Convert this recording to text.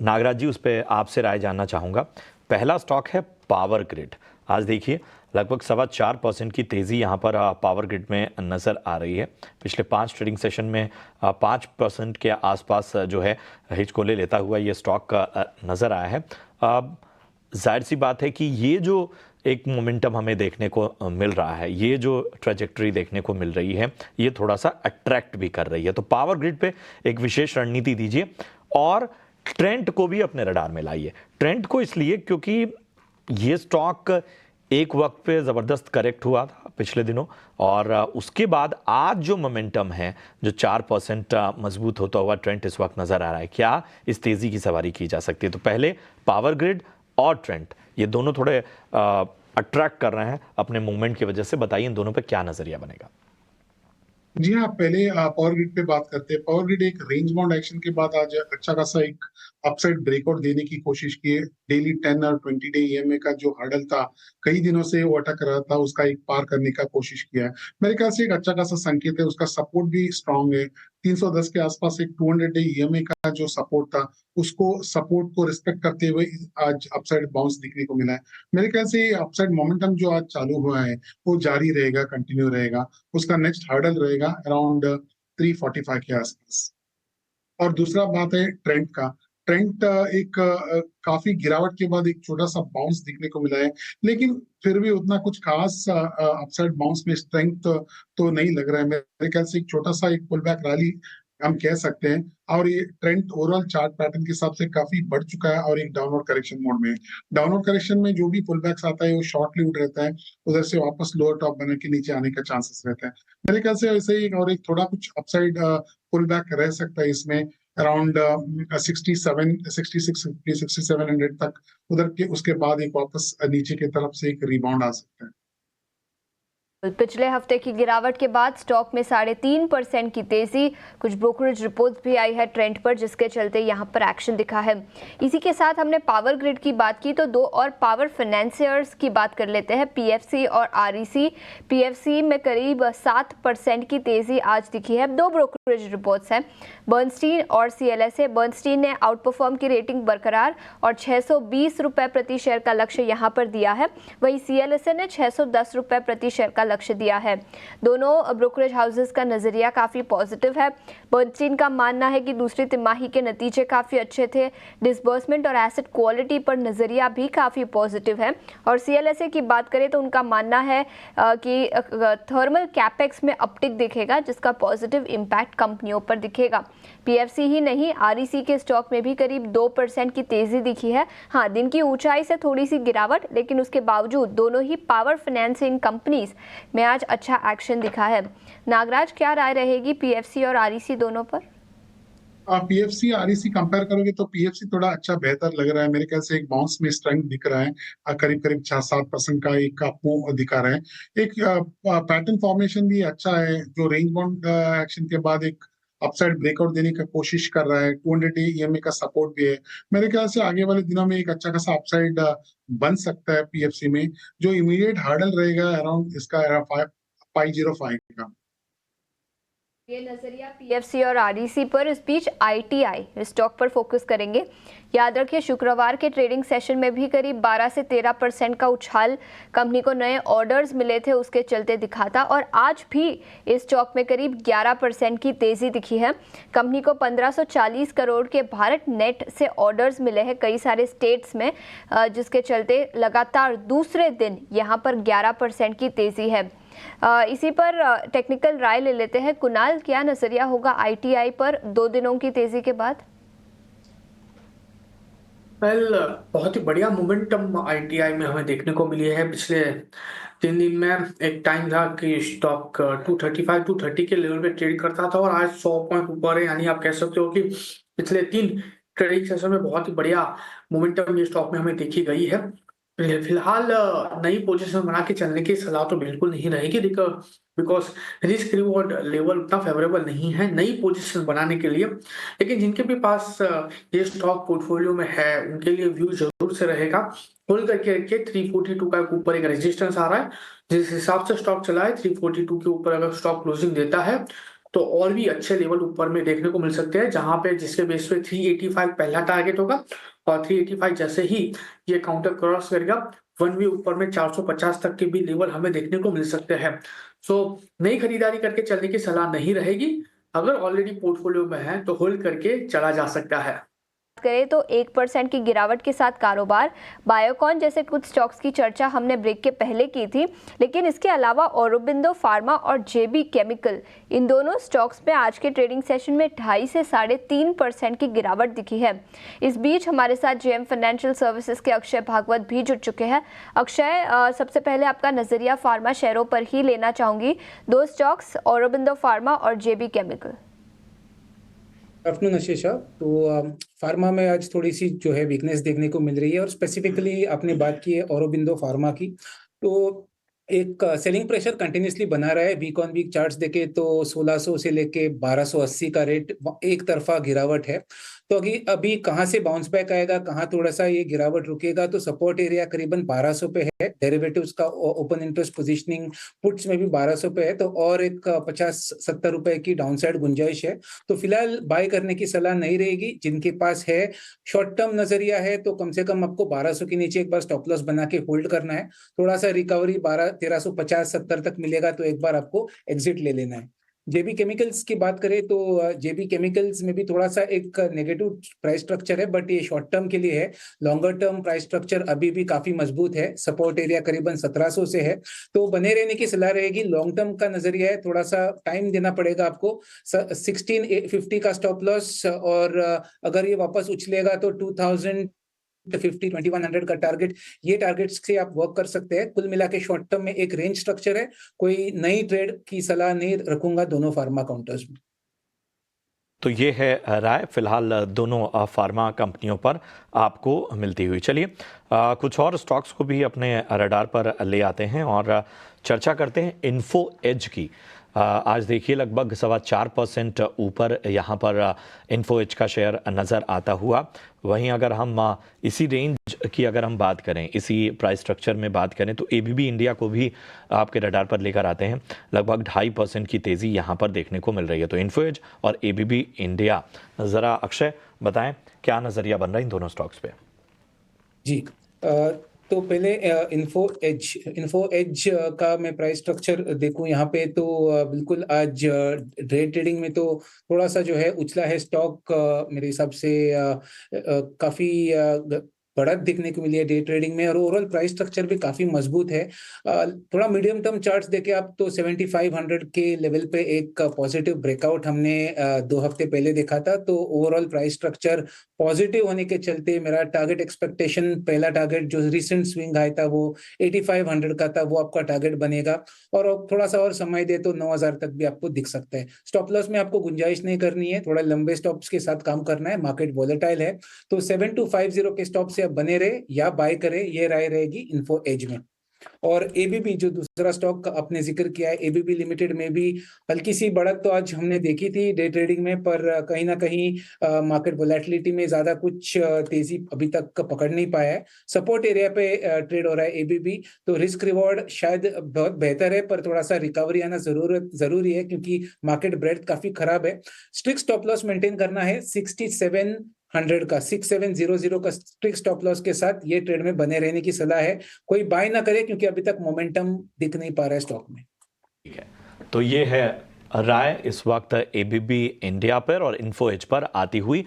नागराज जी, उस पर आपसे राय जानना चाहूँगा। पहला स्टॉक है पावर ग्रिड। आज देखिए लगभग 4.25% की तेज़ी यहाँ पर पावर ग्रिड में नज़र आ रही है। पिछले 5 ट्रेडिंग सेशन में 5% के आसपास जो है हिचकोले लेता हुआ ये स्टॉक नज़र आया है। जाहिर सी बात है कि ये जो एक मोमेंटम हमें देखने को मिल रहा है, ये जो ट्रेजेक्टरी देखने को मिल रही है, ये थोड़ा सा अट्रैक्ट भी कर रही है। तो पावर ग्रिड पे एक विशेष रणनीति दीजिए और ट्रेंड को भी अपने रडार में लाइए। ट्रेंड को इसलिए क्योंकि ये स्टॉक एक वक्त पे ज़बरदस्त करेक्ट हुआ था पिछले दिनों, और उसके बाद आज जो मोमेंटम है, जो 4% मजबूत होता हुआ ट्रेंड इस वक्त नज़र आ रहा है, क्या इस तेज़ी की सवारी की जा सकती है? तो पहले पावर ग्रिड और ट्रेंड, ये दोनों थोड़े अट्रैक्ट कर रहे हैं अपने मूवमेंट की वजह से। बताइए इन दोनों पे क्या नज़रिया बनेगा? जी हाँ, पहले पावर ग्रिड पे बात करते हैं। पावर ग्रिड एक रेंज बाउंड एक्शन के बाद आज अच्छा खासा एक अपसाइड ब्रेकआउट देने की कोशिश की है। डेली 10 और 20 डे ईएमए का जो हर्डल था, कई दिनों से वो अटक रहा था, उसका एक पार करने का कोशिश किया है। मेरे ख्याल से एक अच्छा खासा संकेत है। उसका सपोर्ट भी स्ट्रांग है। 310 के आसपास एक 200 डे ईएमए का जो सपोर्ट था, उसको सपोर्ट को रिस्पेक्ट करते हुए आज अपसाइड बाउंस दिखने को मिला है। मेरे ख्याल से अपसाइड मोमेंटम जो आज चालू हुआ है, वो जारी रहेगा, कंटिन्यू रहेगा। उसका नेक्स्ट हर्डल रहेगा अराउंड 345 के आसपास। और दूसरा बात है ट्रेंड का। ट्रेंड एक काफी गिरावट के बाद एक छोटा सा बाउंस दिखने को मिला है, लेकिन फिर भी उतना कुछ खास अपसाइड बाउंस में स्ट्रेंथ तो नहीं लग रहा है। मेरे ख्याल से एक छोटा सा एक पुल बैक रैली हम कह सकते हैं। और ये ट्रेंड ओवरऑल चार्ट पैटर्न के हिसाब से काफी बढ़ चुका है और एक डाउनवर्ड करेक्शन मोड में है। डाउनवर्ड करेक्शन में जो भी पुल बैक्स आता है वो शॉर्ट लिव्ड रहता है, उधर से वापस लोअर टॉप बना के नीचे आने का चांसेस रहता है। मेरे ख्याल से वैसे ही और एक थोड़ा कुछ अपसाइड पुल बैक रह सकता है इसमें अराउंड 67 66 6700 तक। उधर के उसके बाद एक वापस नीचे की तरफ से एक रिबाउंड आ सकता है। पिछले हफ्ते की गिरावट के बाद स्टॉक में 3.5% की तेजी। कुछ ब्रोकरेज रिपोर्ट भी आई है ट्रेंड पर, जिसके चलते यहां पर एक्शन दिखा है। इसी के साथ हमने पावर ग्रिड की बात की, तो दो और पावर फाइनेंसियर्स की बात कर लेते हैं, पीएफसी और आरईसी। पीएफसी में करीब 7% की तेजी आज दिखी है। दो ब्रोकरेज रिपोर्ट्स हैं, बर्नस्टीन और सीएलएसए। बर्नस्टीन ने आउट परफॉर्म की रेटिंग बरकरार और 620 रुपए प्रति शेयर का लक्ष्य यहां पर दिया है। वहीं सीएलएसए ने 610 रुपए प्रति शेयर का लक्ष्य दिया है। दोनों ब्रोकरेज हाउसेस का नजरिया काफी पॉजिटिव है। बर्नस्टीन का मानना है कि दूसरी तिमाही के नतीजे काफी अच्छे थे। डिसबर्समेंट और एसेट क्वालिटी पर नजरिया भी काफी पॉजिटिव है। और सीएलएसए की बात करें तो उनका मानना है कि थर्मल कैपेक्स में अपटिक दिखेगा, जिसका पॉजिटिव इंपैक्ट कंपनियों पर दिखेगा। पीएफसी ही नहीं, आरईसी के स्टॉक में भी करीब 2% की तेजी दिखी है। हाँ, दिन की ऊंचाई से थोड़ी सी गिरावट, लेकिन उसके बावजूद दोनों ही पावर फाइनेंसिंग कंपनीज में आज अच्छा एक्शन दिखा है। नागराज, क्या राय रहेगी पीएफसी और आरईसी दोनों पर? पीएफसी आरईसी कंपेयर करोगे तो पीएफसी थोड़ा अच्छा बेहतर लग रहा है। मेरे ख्याल से एक बाउंस में स्ट्रेंथ दिख रहा है। करीब करीब 6-7% का एक आपको दिखा रहा है। एक पैटर्न फॉर्मेशन भी अच्छा है, जो रेंज बाउंड एक्शन के बाद एक अपसाइड ब्रेकआउट देने का कोशिश कर रहा है। 200 डे ईएमए का सपोर्ट भी है। मेरे ख्याल से आगे वाले दिनों में एक अच्छा खासा अपसाइड बन सकता है पीएफसी में। जो इमीडिएट हार्डल रहेगा अराउंड इसका 505 का। ये नजरिया पीएफसी और आरईसी पर। इस बीच आईटीआई स्टॉक पर फोकस करेंगे। याद रखिए, शुक्रवार के ट्रेडिंग सेशन में भी करीब 12 से 13% का उछाल कंपनी को नए ऑर्डर्स मिले थे, उसके चलते दिखा था। और आज भी इस स्टॉक में करीब 11% की तेजी दिखी है। कंपनी को 1540 करोड़ के भारत नेट से ऑर्डर्स मिले हैं कई सारे स्टेट्स में, जिसके चलते लगातार दूसरे दिन यहाँ पर 11% की तेजी है। इसी पर टेक्निकल राय ले लेते हैं। कुणाल, क्या नजरिया होगा आईटीआई पर 2 दिनों की तेजी के बाद? बहुत ही बढ़िया मोमेंटम आईटीआई में हमें देखने को मिली है। पिछले 3 दिन में एक टाइम था कि स्टॉक 235 230 के लेवल पे ट्रेड करता था और आज 100 पॉइंट ऊपर है। यानी आप कह सकते हो कि पिछले 3 ट्रेडिंग सेशन में बहुत ही बढ़िया मोमेंटम ये स्टॉक में हमें देखी गई है। फिलहाल नई पोजीशन बना के चलने की सलाह तो बिल्कुल नहीं रहेगी, बिकॉज रिस्क रिवॉर्ड लेवल उतना फेवरेबल नहीं है नई पोजीशन बनाने के लिए। लेकिन जिनके भी पास ये स्टॉक पोर्टफोलियो में है, उनके लिए व्यू जरूर से रहेगा। होल्ड करके रखिए। 342 का ऊपर एक रेजिस्टेंस आ रहा है, जिस हिसाब से स्टॉक चला है 342 के ऊपर अगर स्टॉक क्लोजिंग देता है तो और भी अच्छे लेवल ऊपर में देखने को मिल सकते हैं, जहां पे जिसके बेस पे 385 पहला टारगेट होगा और 385 जैसे ही ये काउंटर क्रॉस करेगा, वन वे ऊपर में 450 तक के भी लेवल हमें देखने को मिल सकते हैं। सो नई खरीदारी करके चलने की सलाह नहीं रहेगी। अगर ऑलरेडी पोर्टफोलियो में है तो होल्ड करके चला जा सकता है। करें तो 1% की गिरावट के साथ कारोबार। बायोकॉन जैसे कुछ स्टॉक्स की चर्चा हमने ब्रेक के पहले की थी, लेकिन इसके अलावा औरोबिंदो फार्मा और जेबी केमिकल, इन दोनों स्टॉक्स में आज के ट्रेडिंग सेशन में 2.5 से 3.5% की गिरावट दिखी है। इस बीच हमारे साथ जेएम फाइनेंशियल सर्विसेज के अक्षय भागवत भी जुड़ चुके हैं। अक्षय, सबसे पहले आपका नजरिया फार्मा शेयरों पर ही लेना चाहूंगी। दो स्टॉक्स, औरोबिंदो फार्मा और जेबी केमिकल। आफ्टरनून आशीष। तो फार्मा में आज थोड़ी सी जो है वीकनेस देखने को मिल रही है और स्पेसिफिकली आपने बात की है औरोबिंदो फार्मा की। तो एक सेलिंग प्रेशर कंटिन्यूसली बना रहा है। वीक ऑन वीक चार्ट्स देखे तो 1600 से लेके 1280 का रेट एक तरफा गिरावट है। तो अभी कहाँ से बाउंस बैक आएगा, कहाँ थोड़ा सा ये गिरावट रुकेगा, तो सपोर्ट एरिया करीबन 1200 पे है। डेरिवेटिव्स का ओपन इंटरेस्ट पोजीशनिंग पुट्स में भी 1200 पे है, तो और एक 50-70 रुपए की डाउनसाइड गुंजाइश है। तो फिलहाल बाय करने की सलाह नहीं रहेगी। जिनके पास है शॉर्ट टर्म नजरिया है तो कम से कम आपको 1200 के नीचे एक बार स्टॉप लॉस बना के होल्ड करना है। थोड़ा सा रिकवरी 1350-70 तक मिलेगा तो एक बार आपको एग्जिट ले लेना है। जेबी केमिकल्स की बात करें तो जेबी केमिकल्स में भी थोड़ा सा एक नेगेटिव प्राइस स्ट्रक्चर है, बट ये शॉर्ट टर्म के लिए है। लॉन्गर टर्म प्राइस स्ट्रक्चर अभी भी काफी मजबूत है। सपोर्ट एरिया करीबन 1700 से है, तो बने रहने की सलाह रहेगी। लॉन्ग टर्म का नजरिया है, थोड़ा सा टाइम देना पड़ेगा आपको। 1650 का स्टॉप लॉस, और अगर ये वापस उछलेगा तो 2100 का टारगेट, ये टारगेट्स से आप वर्क कर सकते हैं। कुल मिला के शॉर्ट टर्म में एक रेंज स्ट्रक्चर है। कोई नई ट्रेड की सलाह नहीं रखूंगा दोनों फार्मा काउंटर्स में। तो ये है राय फिलहाल दोनों फार्मा कंपनियों पर आपको मिलती हुई। चलिए कुछ और स्टॉक्स को भी अपने रडार पर ले आते हैं और चर्चा करते हैं इन्फो एज की। आज देखिए लगभग 4.25% ऊपर यहाँ पर इन्फो एज का शेयर नज़र आता हुआ। वहीं अगर हम इसी रेंज की अगर हम बात करें, इसी प्राइस स्ट्रक्चर में बात करें, तो एबीबी इंडिया को भी आपके रडार पर लेकर आते हैं। लगभग 2.5% की तेज़ी यहाँ पर देखने को मिल रही है। तो इन्फो एज और एबीबी इंडिया, ज़रा अक्षय बताएं क्या नज़रिया बन रहा है इन दोनों स्टॉक्स पे। जी, तो पहले इन्फो एज का मैं प्राइस स्ट्रक्चर देखूं यहाँ पे, तो बिल्कुल आज डे ट्रेडिंग में तो थोड़ा सा जो है उछला है स्टॉक। मेरे हिसाब से काफी बढ़त दिखने को मिली है डे ट्रेडिंग में, और ओवरऑल प्राइस स्ट्रक्चर भी काफी मजबूत है। थोड़ा मीडियम टर्म चार्ट्स देखे आप तो 7500 के लेवल पे एक पॉजिटिव ब्रेकआउट हमने 2 हफ्ते पहले देखा था। तो ओवरऑल प्राइस स्ट्रक्चर पॉजिटिव होने के चलते मेरा टारगेट एक्सपेक्टेशन, पहला टारगेट जो रिसेंट स्विंग आया था वो 8500 का था, वो आपका टारगेट बनेगा। और थोड़ा सा और समय दे तो 9000 तक भी आपको दिख सकता है। स्टॉप लॉस में आपको गुंजाइश नहीं करनी है, थोड़ा लंबे स्टॉप्स के साथ काम करना है। मार्केट वॉलेटाइल है, तो 7250 के स्टॉप से बने रहे या बाय करे, ये राय रहेगी इन्फो एज में। और एबीबी जो दूसरा स्टॉक आपने जिक्र किया है, एबीबी लिमिटेड में भी हल्की सी बढ़त तो आज हमने देखी थी डे ट्रेडिंग में, पर कहीं ना कहीं मार्केट वोलेटिलिटी में ज्यादा कुछ तेजी अभी तक पकड़ नहीं पाया है। सपोर्ट एरिया पे ट्रेड हो रहा है एबीबी, तो रिस्क रिवॉर्ड शायद बहुत बेहतर है, पर थोड़ा सा रिकवरी आना जरूरी है क्योंकि मार्केट ब्रेथ काफी खराब है। स्ट्रिक्ट स्टॉप लॉस मेंटेन करना है 6700 का, 6700 का स्ट्रिक्ट स्टॉप लॉस के साथ ये ट्रेड में बने रहने की सलाह है। कोई बाय ना करे क्योंकि अभी तक मोमेंटम दिख नहीं पा रहा है स्टॉक में। ठीक है, तो ये है राय इस वक्त एबीबी इंडिया पर और इन्फो एज पर आती हुई।